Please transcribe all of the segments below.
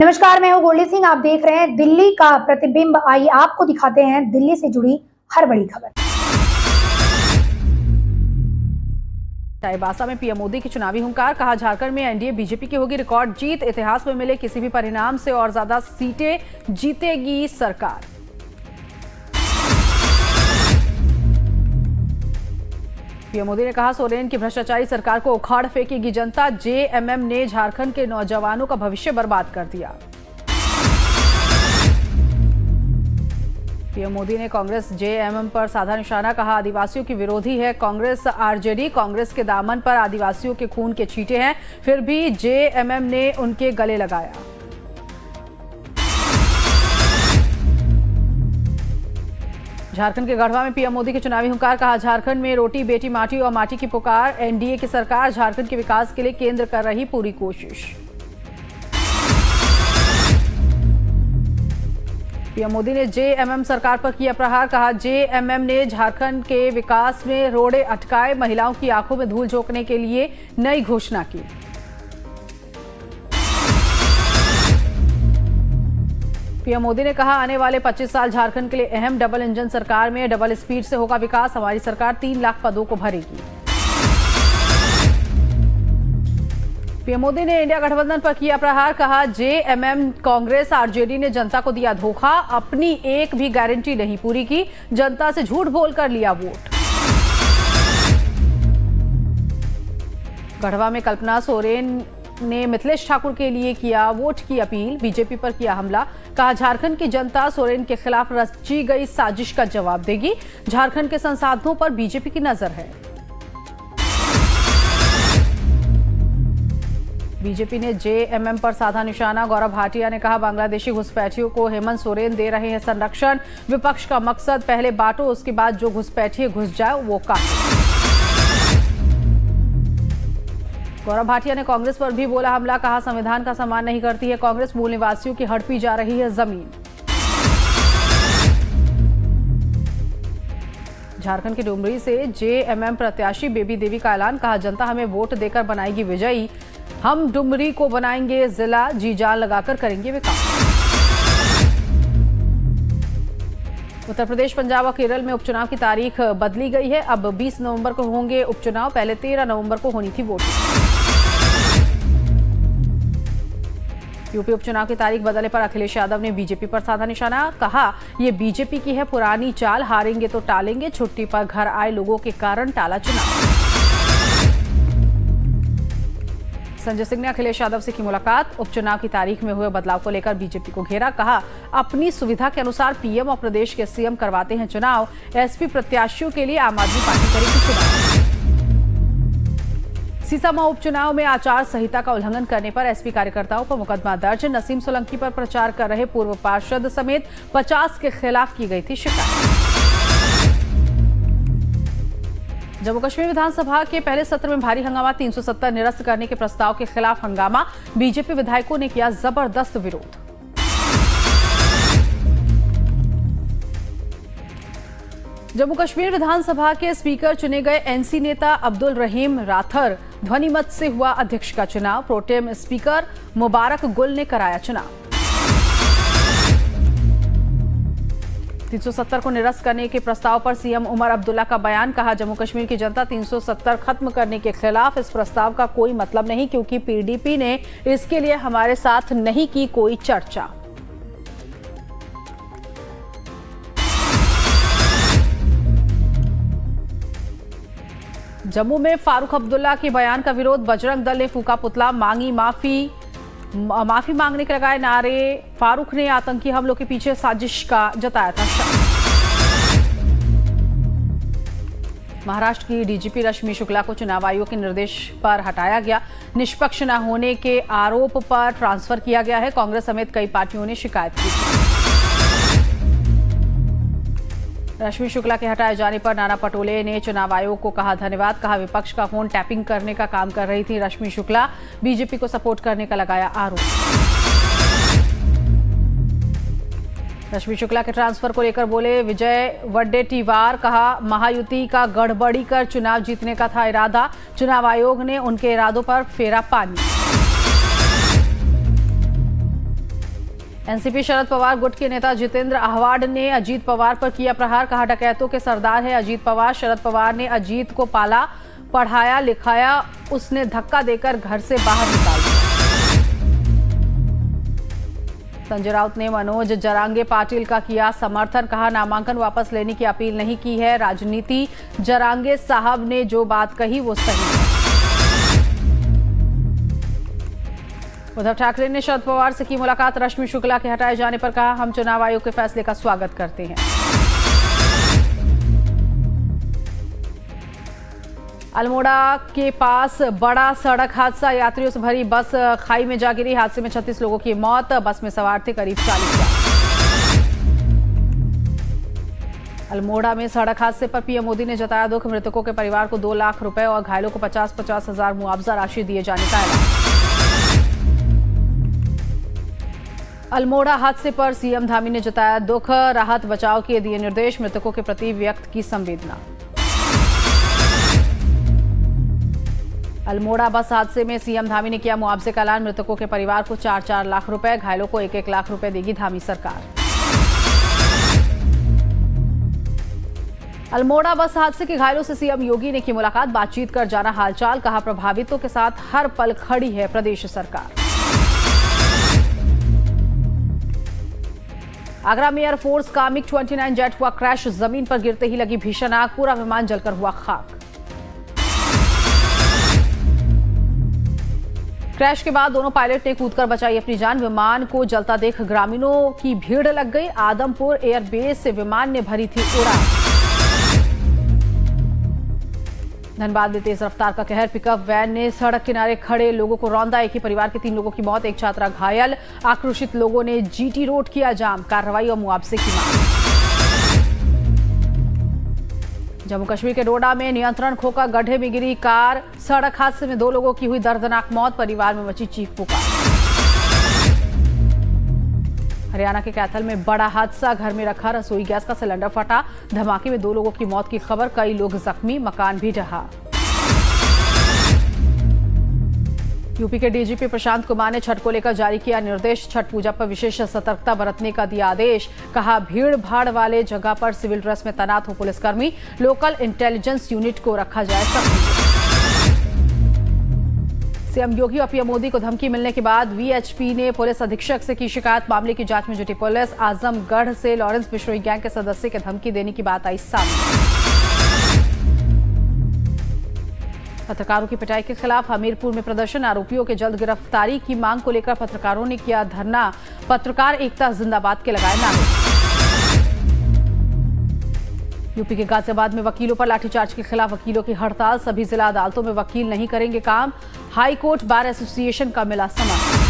नमस्कार, मैं हूं गोल्डी सिंह। आप देख रहे हैं दिल्ली का प्रतिबिंब। आइए आपको दिखाते हैं दिल्ली से जुड़ी हर बड़ी खबर। चाईबासा में पीएम मोदी की चुनावी हुंकार, कहा झारखंड में एनडीए बीजेपी की होगी रिकॉर्ड जीत, इतिहास में मिले किसी भी परिणाम से और ज्यादा सीटें जीतेगी सरकार। पीएम मोदी ने कहा सोरेन की भ्रष्टाचारी सरकार को उखाड़ फेंकेगी जनता, जेएमएम ने झारखंड के नौजवानों का भविष्य बर्बाद कर दिया। पीएम मोदी ने कांग्रेस जेएमएम पर साधा निशाना, कहा आदिवासियों की विरोधी है कांग्रेस आरजेडी, कांग्रेस के दामन पर आदिवासियों के खून के छींटे हैं, फिर भी जेएमएम ने उनके गले लगाया। झारखंड के गढ़वा में पीएम मोदी के चुनावी हुंकार, कहा झारखंड में रोटी बेटी माटी और माटी की पुकार, एनडीए की सरकार झारखंड के विकास के लिए केंद्र कर रही पूरी कोशिश। पीएम मोदी ने जेएमएम सरकार पर किया प्रहार, कहा जेएमएम ने झारखंड के विकास में रोड़े अटकाए, महिलाओं की आंखों में धूल झोंकने के लिए नई घोषणा की। पीएम मोदी ने कहा आने वाले 25 साल झारखंड के लिए अहम, डबल इंजन सरकार में डबल स्पीड से होगा विकास, हमारी सरकार 3 लाख पदों को भरेगी। पीएम मोदी ने इंडिया गठबंधन पर किया प्रहार, कहा जेएमएम कांग्रेस आरजेडी ने जनता को दिया धोखा, अपनी एक भी गारंटी नहीं पूरी की, जनता से झूठ बोलकर लिया वोट। गढ़वा में कल्पना सोरेन ने मिथिलेश ठाकुर के लिए किया वोट की अपील, बीजेपी पर किया हमला, कहा झारखंड की जनता सोरेन के खिलाफ रची गई साजिश का जवाब देगी, झारखंड के संसाधनों पर बीजेपी की नजर है। बीजेपी ने जेएमएम पर साधा निशाना, गौरव भाटिया ने कहा बांग्लादेशी घुसपैठियों को हेमंत सोरेन दे रहे हैं संरक्षण, विपक्ष का मकसद पहले बांटो उसके बाद जो घुसपैठिए घुस जाए वो काटो। गौरव भाटिया ने कांग्रेस पर भी बोला हमला, कहा संविधान का सम्मान नहीं करती है कांग्रेस, मूल निवासियों की हड़पी जा रही है जमीन। झारखंड के डुमरी से जेएमएम प्रत्याशी बेबी देवी का ऐलान, कहा जनता हमें वोट देकर बनाएगी विजयी, हम डुमरी को बनाएंगे जिला, जी जान लगाकर करेंगे विकास। उत्तर प्रदेश, पंजाब और केरल में उपचुनाव की तारीख बदली गई है, अब 20 नवंबर को होंगे उपचुनाव, पहले 13 नवंबर को होनी थी वोटिंग। यूपी उपचुनाव की तारीख बदलने पर अखिलेश यादव ने बीजेपी पर साधा निशाना, कहा यह बीजेपी की है पुरानी चाल, हारेंगे तो टालेंगे, छुट्टी पर घर आए लोगों के कारण टाला चुनाव। संजय सिंह ने अखिलेश यादव से की मुलाकात, उपचुनाव की तारीख में हुए बदलाव को लेकर बीजेपी को घेरा, कहा अपनी सुविधा के अनुसार पीएम और प्रदेश के सीएम करवाते हैं चुनाव, एसपी प्रत्याशियों के लिए आम आदमी पार्टी करेगी चुनाव। सीसामऊ उपचुनाव में आचार संहिता का उल्लंघन करने पर एसपी कार्यकर्ताओं पर मुकदमा दर्ज, नसीम सोलंकी पर प्रचार कर रहे पूर्व पार्षद समेत 50 के खिलाफ की गई थी शिकायत। जम्मू कश्मीर विधानसभा के पहले सत्र में भारी हंगामा, 370 निरस्त करने के प्रस्ताव के खिलाफ हंगामा, बीजेपी विधायकों ने किया जबरदस्त विरोध। जम्मू कश्मीर विधानसभा के स्पीकर चुने गए एनसी नेता अब्दुल रहीम राथर ध्वनिमत से हुआ अध्यक्ष का चुनाव, प्रोटेम स्पीकर मुबारक गुल ने कराया चुनाव। 370 को निरस्त करने के प्रस्ताव पर सीएम उमर अब्दुल्ला का बयान, कहा जम्मू कश्मीर की जनता 370 खत्म करने के खिलाफ, इस प्रस्ताव का कोई मतलब नहीं क्योंकि पीडीपी ने इसके लिए हमारे साथ नहीं की कोई चर्चा। जम्मू में फारूक अब्दुल्ला के बयान का विरोध, बजरंग दल ने फूका पुतला, मांगी माफी मांगने के लगाए नारे, फारूक ने आतंकी हमलों के पीछे साजिश का जताया था शक। महाराष्ट्र की डीजीपी रश्मि शुक्ला को चुनाव आयोग के निर्देश पर हटाया गया, निष्पक्ष न होने के आरोप पर ट्रांसफर किया गया है, कांग्रेस समेत कई पार्टियों ने शिकायत की। रश्मि शुक्ला के हटाए जाने पर नाना पटोले ने चुनाव आयोग को कहा धन्यवाद, कहा विपक्ष का फोन टैपिंग करने का काम कर रही थी रश्मि शुक्ला, बीजेपी को सपोर्ट करने का लगाया आरोप। रश्मि शुक्ला के ट्रांसफर को लेकर बोले विजय वडेट्टीवार, कहा महायुति का गड़बड़ी कर चुनाव जीतने का था इरादा, चुनाव आयोग ने उनके इरादों पर फेरा पानी। एनसीपी शरद पवार गुट के नेता जितेंद्र आहवाड ने अजीत पवार पर किया प्रहार, कहा डकैतों के सरदार है अजीत पवार। शरद पवार ने अजीत को पाला, पढ़ाया, लिखाया, उसने धक्का देकर घर से बाहर निकाल दिया। संजय राउत ने मनोज जरांगे पाटिल का किया समर्थन, कहा नामांकन वापस लेने की अपील नहीं की है राजनीति, जरांगे साहब ने जो बात कही वो सही है। उद्धव ठाकरे ने शरद पवार से की मुलाकात, रश्मि शुक्ला के हटाए जाने पर कहा हम चुनाव आयोग के फैसले का स्वागत करते हैं। अल्मोड़ा के पास बड़ा सड़क हादसा, यात्रियों से भरी बस खाई में जा गिरी, हादसे में 36 लोगों की मौत, बस में सवार थे करीब 40। अल्मोड़ा में सड़क हादसे पर पीएम मोदी ने जताया दुख, मृतकों के परिवार को 2 लाख रुपए और घायलों को 50-50 हजार मुआवजा राशि दिए जाने का ऐलान। अल्मोड़ा हादसे पर सीएम धामी ने जताया दुख, राहत बचाव के दिए निर्देश, मृतकों के प्रति व्यक्त की संवेदना। अल्मोड़ा बस हादसे में सीएम धामी ने किया मुआवजे का ऐलान, मृतकों के परिवार को 4-4 लाख रुपए, घायलों को 1-1 लाख रुपए देगी धामी सरकार। अल्मोड़ा बस हादसे के घायलों से सीएम योगी ने की मुलाकात, बातचीत कर जाना हालचाल, कहा प्रभावितों के साथ हर पल खड़ी है प्रदेश सरकार। आगरा में एयरफोर्स का मिग 29 जेट हुआ क्रैश, जमीन पर गिरते ही लगी भीषण आग, पूरा विमान जलकर हुआ खाक। क्रैश के बाद दोनों पायलट ने कूदकर बचाई अपनी जान, विमान को जलता देख ग्रामीणों की भीड़ लग गई। आदमपुर एयरबेस से विमान ने भरी थी उड़ान। धनबाद में तेज रफ्तार का कहर, पिकअप वैन ने सड़क किनारे खड़े लोगों को रौंदा, एक ही परिवार के 3 लोगों की मौत, एक छात्रा घायल। आक्रोशित लोगों ने जीटी रोड किया जाम, कार्रवाई और मुआवजे की मांग। जम्मू कश्मीर के डोडा में नियंत्रण खोकर गड्ढे में गिरी कार, सड़क हादसे में 2 लोगों की हुई दर्दनाक मौत, परिवार में मची चीख पुकार। हरियाणा के कैथल में बड़ा हादसा, घर में रखा रसोई गैस का सिलेंडर फटा, धमाके में 2 लोगों की मौत की खबर, कई लोग जख्मी, मकान भी ढहा। यूपी के डीजीपी प्रशांत कुमार ने छठ को लेकर जारी किया निर्देश, छठ पूजा पर विशेष सतर्कता बरतने का दिया आदेश, कहा भीड़ भाड़ वाले जगह पर सिविल ड्रेस में तैनात हो पुलिसकर्मी, लोकल इंटेलिजेंस यूनिट को रखा जाए सक्रिय। सीएम योगी और पीएम मोदी को धमकी मिलने के बाद वीएचपी ने पुलिस अधीक्षक से की शिकायत, मामले की जांच में जुटी पुलिस। आजमगढ़ से लॉरेंस बिश्नोई गैंग के सदस्य के धमकी देने की बात आई सामने। पत्रकारों की पिटाई के खिलाफ हमीरपुर में प्रदर्शन, आरोपियों के जल्द गिरफ्तारी की मांग को लेकर पत्रकारों ने किया धरना, पत्रकार एकता जिंदाबाद के लगाए नारे। यूपी के गाजियाबाद में वकीलों पर लाठीचार्ज के खिलाफ वकीलों की हड़ताल, सभी जिला अदालतों में वकील नहीं करेंगे काम, हाई कोर्ट बार एसोसिएशन का मिला समर्थन।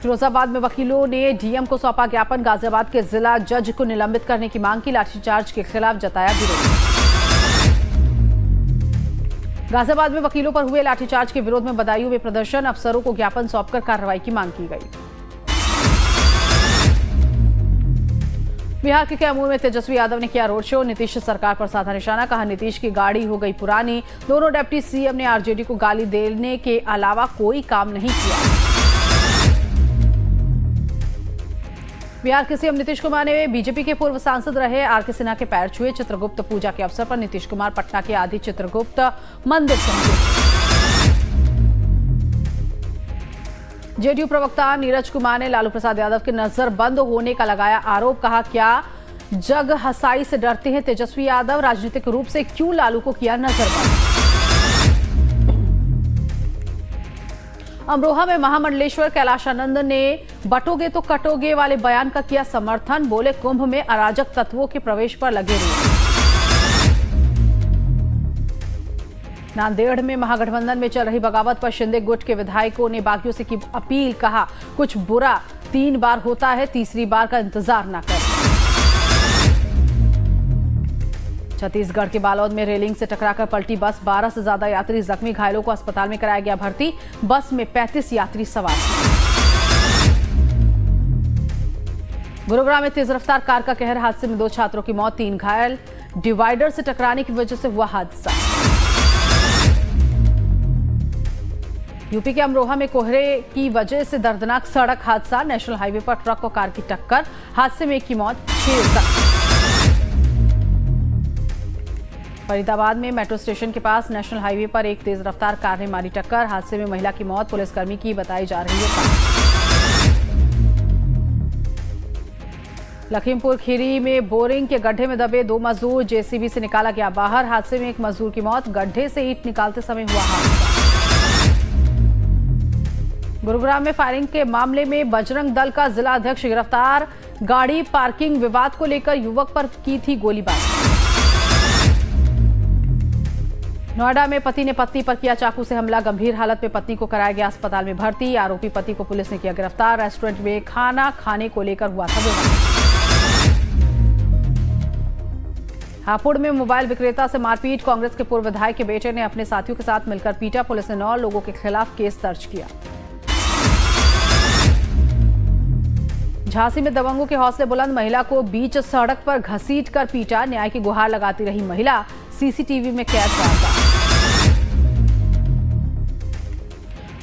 फिरोजाबाद में वकीलों ने डीएम को सौंपा ज्ञापन, गाजियाबाद के जिला जज को निलंबित करने की मांग की, लाठीचार्ज के खिलाफ जताया विरोध। गाजियाबाद में वकीलों पर हुए लाठीचार्ज के विरोध में बदायूं में प्रदर्शन, अफसरों को ज्ञापन सौंपकर कार्रवाई की मांग की गई। बिहार के कैमूर में तेजस्वी यादव ने किया रोड शो, नीतीश सरकार पर साधा निशाना, कहा नीतीश की गाड़ी हो गई पुरानी, दोनों डिप्टी सीएम ने आरजेडी को गाली देने के अलावा कोई काम नहीं किया। बिहार के सीएम नीतीश कुमार ने बीजेपी के पूर्व सांसद रहे आरके सिन्हा के पैर छुए, चित्रगुप्त पूजा के अवसर पर नीतीश कुमार पटना के आदि चित्रगुप्त मंदिर पहुंचे। जेडीयू प्रवक्ता नीरज कुमार ने लालू प्रसाद यादव के नजरबंद होने का लगाया आरोप, कहा क्या जग हसाई से डरते हैं तेजस्वी यादव, राजनीतिक रूप से क्यों लालू को किया नजरबंद। अमरोहा में महामंडलेश्वर कैलाशानंद ने बटोगे तो कटोगे वाले बयान का किया समर्थन, बोले कुंभ में अराजक तत्वों के प्रवेश पर लगे रोक। नांदेड़ में महागठबंधन में चल रही बगावत पर शिंदे गुट के विधायकों ने बागियों से की अपील, कहा कुछ बुरा 3 बार होता है, तीसरी बार का इंतजार न करें। छत्तीसगढ़ के बालोद में रेलिंग से टकराकर पलटी बस, 12 से ज्यादा यात्री जख्मी, घायलों को अस्पताल में कराया गया भर्ती, बस में 35 यात्री सवार थे। गुरुग्राम में तेज रफ्तार कार का कहर, हादसे में 2 छात्रों की मौत, 3 घायल, डिवाइडर से टकराने की वजह से हुआ हादसा। यूपी के अमरोहा में कोहरे की वजह से दर्दनाक सड़क हादसा। नेशनल हाईवे पर ट्रक और कार की टक्कर। हादसे में एक की मौत, 6 जख्मी। फरीदाबाद में मेट्रो स्टेशन के पास नेशनल हाईवे पर एक तेज रफ्तार कार ने मारी टक्कर। हादसे में महिला की मौत पुलिसकर्मी की बताई जा रही है। लखीमपुर खीरी में बोरिंग के गड्ढे में दबे 2 मजदूर जेसीबी से निकाला गया बाहर। हादसे में एक मजदूर की मौत। गड्ढे से ईंट निकालते समय हुआ हादसा। गुरुग्राम में फायरिंग के मामले में बजरंग दल का जिला अध्यक्ष गिरफ्तार। गाड़ी पार्किंग विवाद को लेकर युवक पर की थी गोलीबारी। नोएडा में पति ने पत्नी पर किया चाकू से हमला। गंभीर हालत में पत्नी को कराया गया अस्पताल में भर्ती। आरोपी पति को पुलिस ने किया गिरफ्तार। रेस्टोरेंट में खाना खाने को लेकर हुआ था विवाद। हापुड़ में मोबाइल विक्रेता से मारपीट। कांग्रेस के पूर्व विधायक के बेटे ने अपने साथियों के साथ मिलकर पीटा। पुलिस ने 9 लोगों के खिलाफ केस दर्ज किया। झांसी में दबंगों के हौसले बुलंद। महिला को बीच सड़क पर घसीट कर पीटा। न्याय की गुहार लगाती रही महिला। सीसीटीवी में कैद वारदात।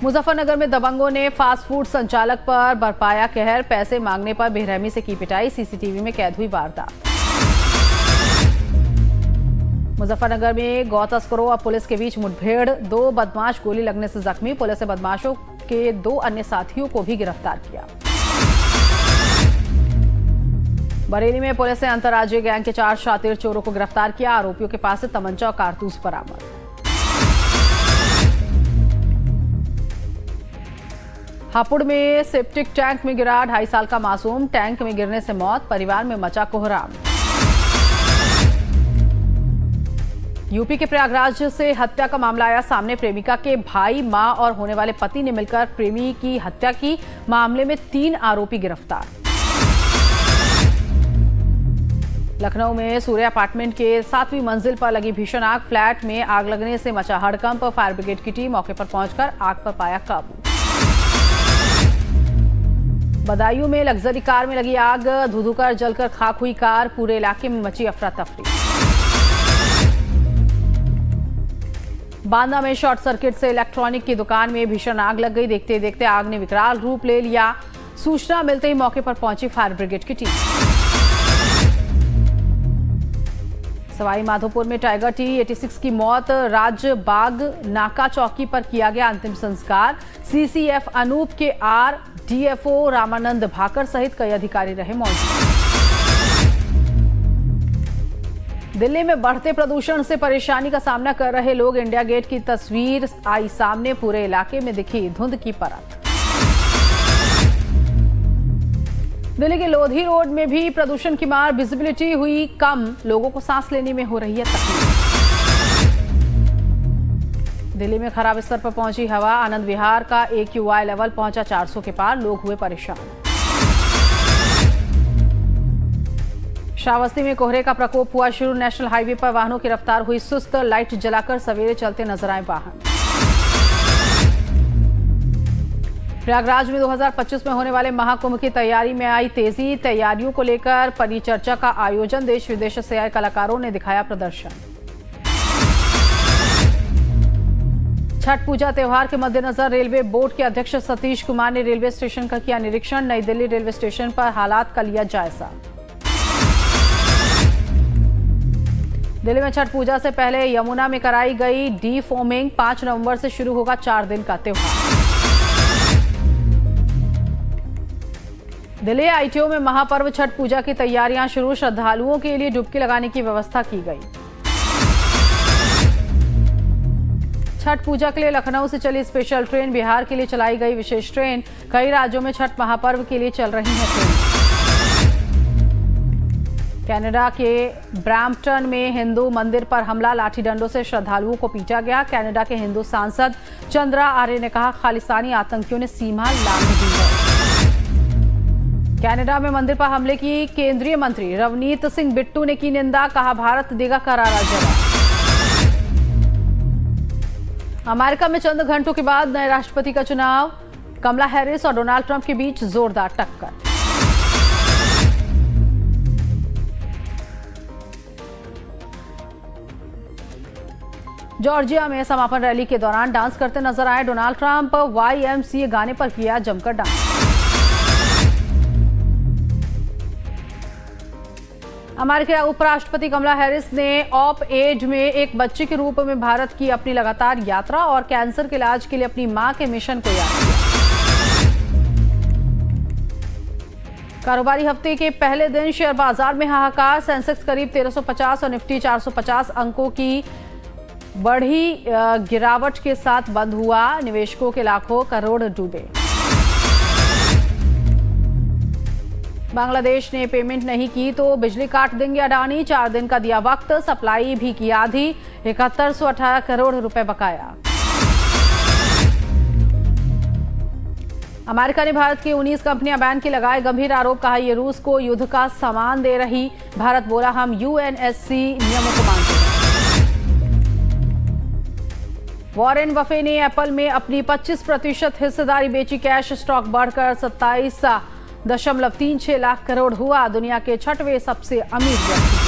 मुजफ्फरनगर में दबंगों ने फास्ट फूड संचालक पर बरपाया कहर। पैसे मांगने पर बेरहमी से की पिटाई। सीसीटीवी में कैद हुई वारदात। मुजफ्फरनगर में गौ तस्करों और पुलिस के बीच मुठभेड़। 2 बदमाश गोली लगने से जख्मी। पुलिस ने बदमाशों के 2 अन्य साथियों को भी गिरफ्तार किया। बरेली में पुलिस ने अंतर्राज्यीय गैंग के 4 शातिर चोरों को गिरफ्तार किया। आरोपियों के पास से तमंचा और कारतूस बरामद। हापुड़ में सेप्टिक टैंक में गिरा 2.5 साल का मासूम। टैंक में गिरने से मौत। परिवार में मचा कोहराम। यूपी के प्रयागराज से हत्या का मामला आया सामने। प्रेमिका के भाई, मां और होने वाले पति ने मिलकर प्रेमी की हत्या की। मामले में 3 आरोपी गिरफ्तार। लखनऊ में सूर्य अपार्टमेंट के 7वीं मंजिल पर लगी भीषण आग। फ्लैट में आग लगने से मचा हड़कंप। फायर ब्रिगेड की टीम मौके पर पहुंचकर आग पर पाया काबू। बदायूं में लग्जरी कार में लगी आग। धुधुकर जलकर खाक हुई कार। पूरे इलाके में मची अफरा तफरी। बांदा में शॉर्ट सर्किट से इलेक्ट्रॉनिक की दुकान में भीषण आग लग गई। देखते देखते आग ने विकराल रूप ले लिया। सूचना मिलते ही मौके पर पहुंची फायर ब्रिगेड की टीम। सवाई माधोपुर में टाइगर T86 की मौत। राजबाग नाका चौकी पर किया गया अंतिम संस्कार। सीसीएफ अनूप के आर, डीएफओ रामानंद भाकर सहित कई अधिकारी रहे मौजूद। दिल्ली में बढ़ते प्रदूषण से परेशानी का सामना कर रहे लोग। इंडिया गेट की तस्वीर आई सामने। पूरे इलाके में दिखी धुंध की परत। दिल्ली के लोधी रोड में भी प्रदूषण की मार। विजिबिलिटी हुई कम। लोगों को सांस लेने में हो रही है तकलीफ। दिल्ली में खराब स्तर पर पहुंची हवा। आनंद विहार का AQI लेवल पहुंचा 400 के पार। लोग हुए परेशान। श्रावस्ती में कोहरे का प्रकोप हुआ शुरू। नेशनल हाईवे पर वाहनों की रफ्तार हुई सुस्त। लाइट जलाकर सवेरे चलते नजर आए वाहन। प्रयागराज में 2025 में होने वाले महाकुंभ की तैयारी में आई तेजी। तैयारियों को लेकर परिचर्चा का आयोजन। देश विदेश से आए कलाकारों ने दिखाया प्रदर्शन। छठ पूजा त्योहार के मद्देनजर रेलवे बोर्ड के अध्यक्ष सतीश कुमार ने रेलवे स्टेशन का किया निरीक्षण। नई दिल्ली रेलवे स्टेशन पर हालात का लिया जायजा। दिल्ली में छठ पूजा से पहले यमुना में कराई गई डीफोमिंग। 5 नवंबर से शुरू होगा 4 दिन का त्योहार। दिल्ली ITO में महापर्व छठ पूजा की तैयारियां शुरू। श्रद्धालुओं के लिए डुबकी लगाने की व्यवस्था की गई। छठ पूजा के लिए लखनऊ से चली स्पेशल ट्रेन। बिहार के लिए चलाई गई विशेष ट्रेन। कई राज्यों में छठ महापर्व के लिए चल रही है ट्रेन। कनाडा के ब्रैम्पटन में हिंदू मंदिर पर हमला। लाठी डंडों से श्रद्धालुओं को पीटा गया। कनाडा के हिंदू सांसद चंद्रा आर्य ने कहा, खालिस्तानी आतंकियों ने सीमा लांघ दी है। कनाडा में मंदिर पर हमले की केंद्रीय मंत्री रवनीत सिंह बिट्टू ने की निंदा। कहा, भारत देगा करारा जवाब। अमेरिका में चंद घंटों के बाद नए राष्ट्रपति का चुनाव। कमला हैरिस और डोनाल्ड ट्रंप के बीच जोरदार टक्कर। जॉर्जिया में समापन रैली के दौरान डांस करते नजर आए डोनाल्ड ट्रंप। YMCA गाने पर किया जमकर डांस। अमेरिकी उपराष्ट्रपति कमला हैरिस ने ऑप एज में एक बच्चे के रूप में भारत की अपनी लगातार यात्रा और कैंसर के इलाज के लिए अपनी मां के मिशन को याद किया। कारोबारी हफ्ते के पहले दिन शेयर बाजार में हाहाकार। सेंसेक्स करीब 1350 और निफ्टी 450 अंकों की बढ़ी गिरावट के साथ बंद हुआ। निवेशकों के लाखों करोड़ डूबे। बांग्लादेश ने पेमेंट नहीं की तो बिजली काट देंगे अडानी। 4 दिन का दिया वक्त, सप्लाई भी की आधी। 7118 करोड़ रुपए बकाया। अमेरिका ने भारत की 19 कंपनियां बैन की लगाए गंभीर आरोप। कहा ये रूस को युद्ध का सामान दे रही। भारत बोला हम UNSC नियमों को मानते हैं। वॉरेन बफे ने एप्पल में अपनी 25% हिस्सेदारी बेची। कैश स्टॉक बढ़कर 27.36 लाख करोड़ हुआ। दुनिया के 6वें सबसे अमीर व्यक्ति।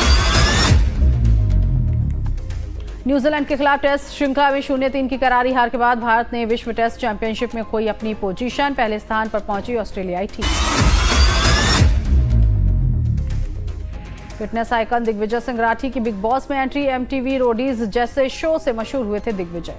न्यूजीलैंड के खिलाफ टेस्ट श्रृंखला में 0-3 की करारी हार के बाद भारत ने विश्व टेस्ट चैंपियनशिप में खोई अपनी पोजीशन। पहले स्थान पर पहुंची ऑस्ट्रेलियाई team. Fitness icon Digvijay Singh Rathi की बिग बॉस में एंट्री। MTV रोडीज जैसे शो से मशहूर हुए थे दिग्विजय।